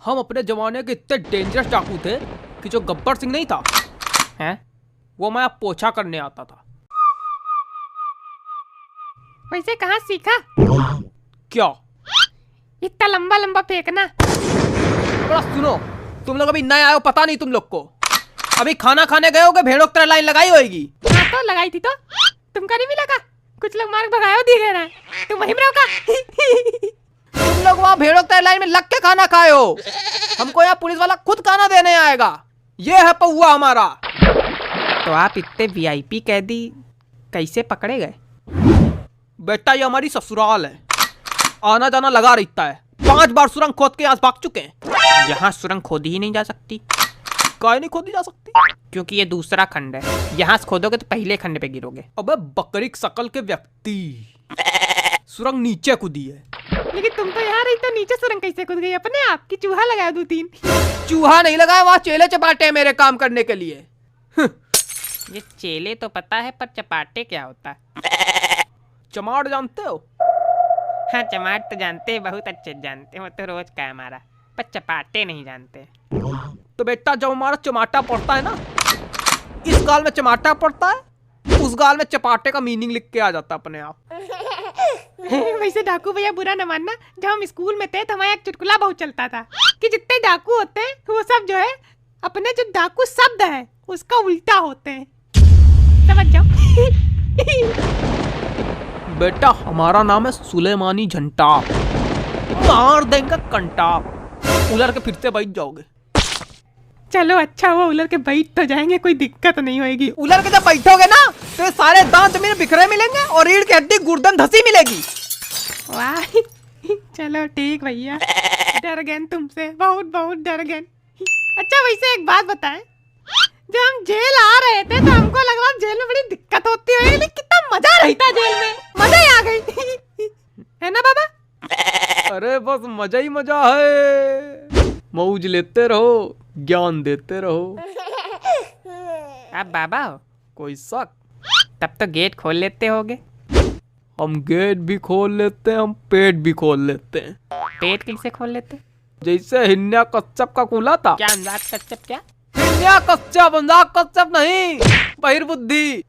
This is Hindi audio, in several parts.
हम अपने जमाने के इतने डेंजरस डाकू थे कि जो गब्बर सिंह नहीं था हैं, वो मैं पोछा करने आता था। वैसे कहाँ सीखा? क्या? इतना लंबा लंबा फेंकना। बड़ा सुनो, तुम लोग अभी नए आए हो, पता नहीं तुम लोग को। अभी खाना खाने गए होगे, भेड़ों की तरह लाइन लगाई होगी। हाँ तो लगाई थी तो तुमको नहीं मिला का? कुछ लोग मार्ग भगायो दिख रहा है, तुम वहीं में रहो का? तुम लोग वहाँ भेड़ों की तरह लाइन में लग के खाना खाए हो। हमको यहाँ पुलिस वाला खुद खाना देने आएगा। ये है पौआ हमारा। तो आप इतने वीआईपी कैदी कैसे पकड़े गए? बेटा ये हमारी ससुराल है, आना जाना लगा रहता है। 5 बार सुरंग खोद के यहाँ भाग चुके हैं। यहाँ सुरंग खोदी ही नहीं जा सकती। काहे नहीं खोदी जा सकती? क्योंकि ये दूसरा खंड है, यहाँ से खोदोगे तो पहले खंड पे गिरोगे। अबे बकरी शकल के व्यक्ति, सुरंग नीचे कूदी है। लेकिन तुम तो यहाँ रही तो नीचे सुरंग कैसे कूद गई अपने आप की? चूहा लगाया 2-3। चूहा नहीं लगाया, वहाँ चेले चपाटे हैं मेरे काम करने के लिए। ये चेले तो पता है, पर चपाटे क्या होता है? चमाट जानते हो? हाँ चमाट तो जानते हैं, बहुत अच्छे जानते हैं, वो तो रोज का है हमारा। पर चपाटे नहीं जानते। तो बेटा जब हमारा चमाटा पड़ता है ना, इस गाल में चमाटा पड़ता है, उस गाल में चपाटे का मीनिंग लिख के आ जाता अपने आप। वैसे डाकू भैया बुरा न मानना, जब हम स्कूल में थे तो हमारा एक चुटकुला बहुत चलता था कि जितने डाकू होते हैं वो सब जो है अपने जो डाकू शब्द है उसका उल्टा होते हैं। समझ जाओ। बेटा हमारा नाम है सुलेमानी झंटा, मार देंगे कंटाप, उलर के फिर से बैठ जाओगे। चलो अच्छा, वो उलर के बैठ तो जाएंगे, कोई दिक्कत नहीं होगी। उलर के जब बैठोगे ना तो ये सारे दांत मेरे बिखरे मिलेंगे और रीढ़ की हड्डी गुर्दन धसी मिलेगी। वाह चलो ठीक भैया, डर गए तुमसे, बहुत बहुत डर गए। अच्छा वैसे एक बात बताएं, जब हम जेल आ रहे थे तो हमको लग रहा जेल में बड़ी दिक्कत होती है, लेकिन कितना मजा रहता जेल में, मजा ही आ गई। है ना बाबा? अरे बस मजा ही मजा है, मौज लेते रहो, ज्ञान देते रहो। आप बाबा हो? कोई शक? तब तो गेट खोल लेते होगे। हम गेट भी खोल लेते हैं, हम पेट भी खोल लेते हैं। पेट कैसे खोल लेते? जैसे हिन्या कच्छप का खुला था। क्या अनुराग कश्यप? क्या हिन्या कच्छप, अनुराग कच्छप नहीं, बहिर्बुद्धि।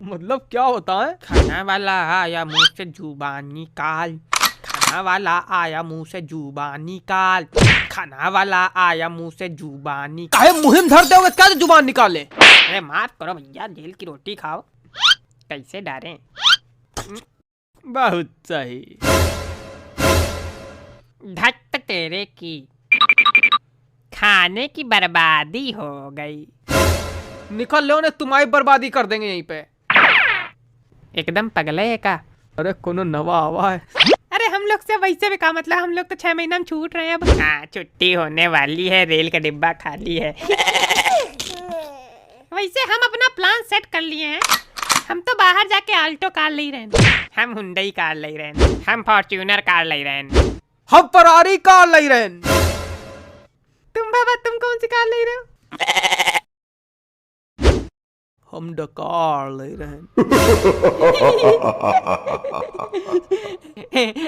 मतलब क्या होता है? खाना वाला आया मुंह से जुबान निकाल, खाना वाला आया मुंह से जुबान निकाल, खाना वाला आया मुंह से जुबान निकाल। काहे मुहिम धर दोगे क्या जो जुबान निकाले? अरे माफ करो भैया, जेल की रोटी खाओ, कैसे डरे? बहुत सही। धत तेरे की, खाने की बर्बादी हो गई। निकल लो, ने तुम्हारी बर्बादी कर देंगे यहीं पे। एकदम पगले है का? अरे कोनो नवा आवा है। अरे हम लोग से वैसे भी का मतलब, हम लोग तो 6 महीना में छूट रहे हैं अब। हाँ छुट्टी होने वाली है, रेल का डिब्बा खाली है। वैसे हम अपना प्लान सेट कर लिए हैं, हम तो बाहर जाके आल्टो कार ले रहे हैं, हम हुंडई कार ले रहे हैं, हम फॉर्च्यूनर कार ले रहे हैं, हम फरारी कार ले रहे हैं। तुम बाबा तुम कौन सी कार ले रहे हो? हम डकार ले रहे हैं।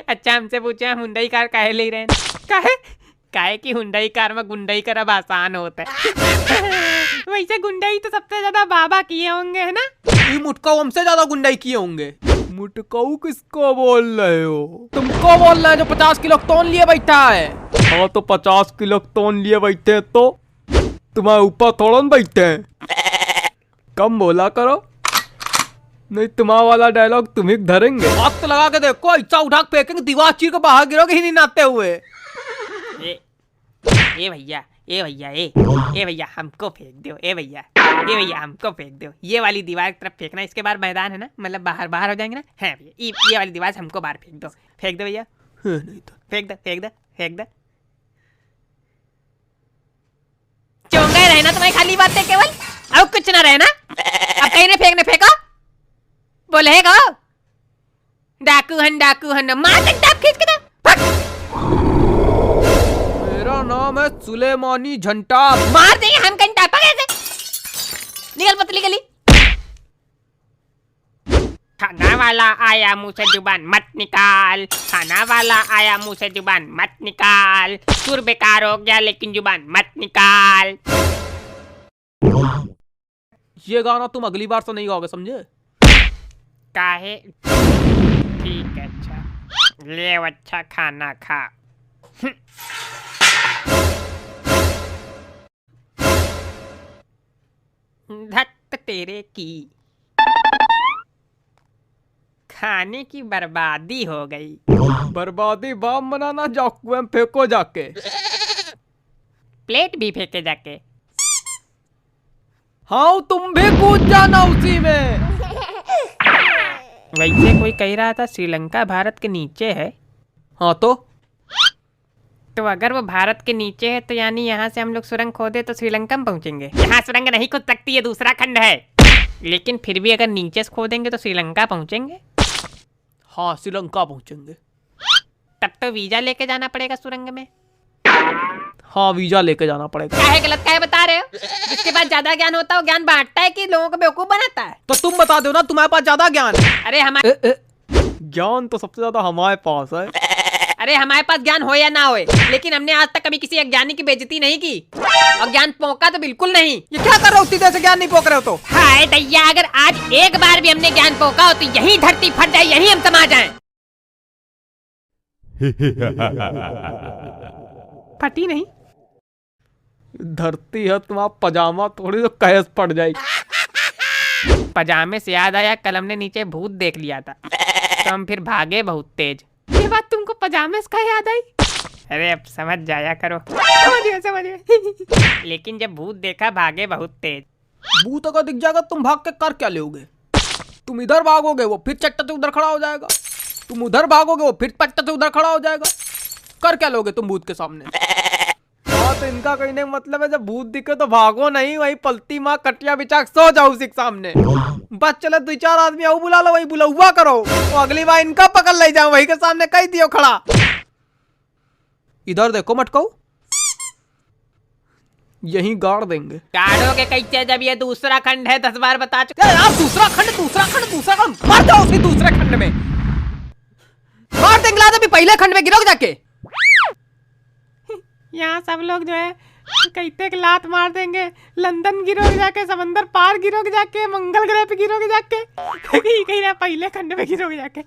अच्छा हमसे पूछे हम हुंडई कार काहे ले रहे हैं? काहे? काहे कि हुंडई कार में गुंडई करब आसान होता है। वैसे गुंडई तो सबसे ज्यादा बाबा किए होंगे, है ना? ये मुटकाऊ हमसे ज्यादा गुंडाई किए होंगे। मुटकाऊ किसको बोल रहे हो? तुमको बोल रहे हैं जो 50 किलो तोन लिए बैठा है। हाँ तो 50 किलो तोन लिए बैठे तो तुम्हारे ऊपर थोड़ा न बैठे हैं। कम बोला करो, नहीं तुम्हारा वाला डायलॉग तुम ही धरेंगे। हाथ तो लगा के देखो, ऐसा उठा के फेंकेंगे, दीवार चीर के बाहर गिरोगे ही नहीं नाते हुए। ए भैया, ए भैया, ए भैया हमको फेंक दो, ए भैया, ए भैया हमको फेंक दो। ये वाली दीवार की तरफ फेंकना, इसके बाद मैदान है ना, मतलब बाहर हो जाएंगे ना। है भैया, ये वाली दीवार से हमको बाहर फेंक दो, फेंक दो भैया। नहीं तो फेंक दो, फेंक दो, फेंक दो। चोंगा रहना तुम्हारी खाली बात है केवल, अब कुछ ना रहना। अब कहीं ने फेंकने फेंको, बोलेगा डाकू हन, मार कंटाप खींच के दो। मेरा नाम है सुलेमानी झंटा। मार देंगे हम कंटापा कैसे? निकल पतली गली। खाना वाला आया मुंह से जुबान मत निकाल, खाना वाला आया मुंह से जुबान मत निकाल, सुर बेकार हो गया लेकिन जुबान मत निकाल। ये गाना तुम अगली बार से नहीं गाओगे, समझे? काहे? ठीक है, अच्छा ले अच्छा खाना खा। धत तेरे की, खाने की बर्बादी हो गई। बर्बादी बम बनाना, जाओ कुएं में फेंको जाके। प्लेट भी फेंके जाके। हाँ तुम भी कूद जाना उसी में। वैसे कोई कह रहा था श्रीलंका भारत के नीचे है। हाँ तो अगर वो भारत के नीचे है तो यानी यहाँ से हम लोग सुरंग खोदे तो श्रीलंका में पहुँचेंगे। यहाँ सुरंग नहीं खोद सकती है, दूसरा खंड है। लेकिन फिर भी अगर नीचे से खोदेंगे तो श्रीलंका पहुँचेंगे। हाँ श्रीलंका पहुंचेंगे। तब तो वीजा लेके जाना पड़ेगा सुरंग में। हाँ वीजा लेके जाना पड़ेगा। क्या है गलत, क्या है बता रहे हो? जिसके पास ज्यादा ज्ञान होता है वो ज्ञान बांटता है कि लोगों को बेवकूफ बनाता है? तो तुम बता दो ना, तुम्हारे पास ज्यादा ज्ञान है। अरे हमारे ज्ञान तो सबसे ज्यादा हमारे पास है। अरे हमारे पास ज्ञान हो या ना होए, लेकिन हमने आज तक कभी किसी अज्ञानी की बेइज्जती नहीं की और ज्ञान पोंका तो बिल्कुल नहीं। ये क्या कर रहे हो? सीधे से ज्ञान नहीं पोक रहे हो तो? हाय दैया, अगर आज एक बार भी हमने ज्ञान पोका हो तो यही धरती फट जाए, यही हम समा जाएं। फटी नहीं। धरती है तुम्हारा पजामा, थोड़ी तो कैस पड़ जाएगी। पजामे से याद आया, कल हमने नीचे भूत देख लिया था तो हम फिर भागे बहुत तेज। ये बात तुमको पजामे से कहाँ याद आई? अरे अब समझ जाया करो। समझिए। लेकिन जब भूत देखा भागे बहुत तेज। भूत अगर दिख जाएगा तुम भाग के कर क्या लोगे? तुम इधर भागोगे वो फिर चट्टा से उधर खड़ा हो जाएगा, तुम उधर भागोगे वो फिर चट्टा से उधर खड़ा हो जाएगा। कर क्या लोगे तुम भूत के सामने? हाँ तो इनका कहने का मतलब है जब भूत दिखे तो भागो नहीं, वही पलती माँ कटिया बिछा सो जाओ उसी के सामने। बस चले 2-4 आदमी आओ बुला लो, वही बुलावा करो, तो अगली बार इनका पकड़ ले जाओ, वही के सामने कह दियो खड़ा। इधर देखो मटकाऊ, यही गाड़ देंगे। गाड़ोगे कैसे जब ये दूसरा खंड है? 10 बार बता चुके यार दूसरा खंड, दूसरा खंड, दूसरा खंड, मार जाओ उसी दूसरे खंड में, मार देंगे अभी पहले खंड में गिरोगे जाके। यहाँ सब लोग जो है कहते कि लात मार देंगे, लंदन गिरोगे जाके, समंदर पार गिरोगे जाके, मंगल ग्रह पे गिरोगे जाके, कहीं ना पहले खंड में गिरोगे जाके।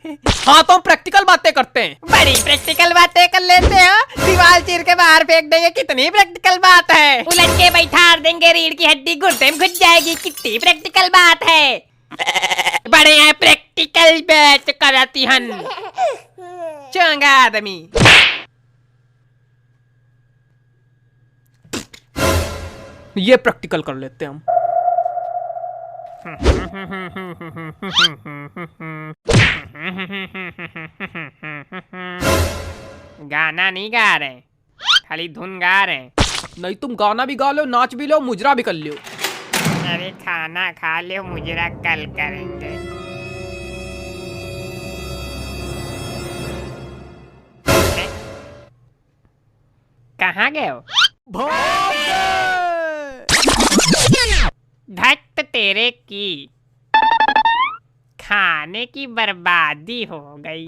हाँ तो हम प्रैक्टिकल बातें करते हैं। बड़ी प्रैक्टिकल बातें कर लेते हो, दीवार चीर के बाहर फेंक देंगे, कितनी प्रैक्टिकल बात है। उलट के बैठार देंगे, रीढ़ की हड्डी गुर्दे में घुस जाएगी, कितनी प्रैक्टिकल बात है। बड़े हैं प्रैक्टिकल बात कराती हन चंगा आदमी। ये प्रैक्टिकल कर लेते हैं हम। गाना नहीं गा रहे, खाली धुन गा रहे। नहीं तुम गाना भी गा लो, नाच भी लो, मुजरा भी कर लो। अरे खाना खा लो, मुजरा कल करेंगे। कहाँ गए हो? धत तेरे की, खाने की बर्बादी हो गई।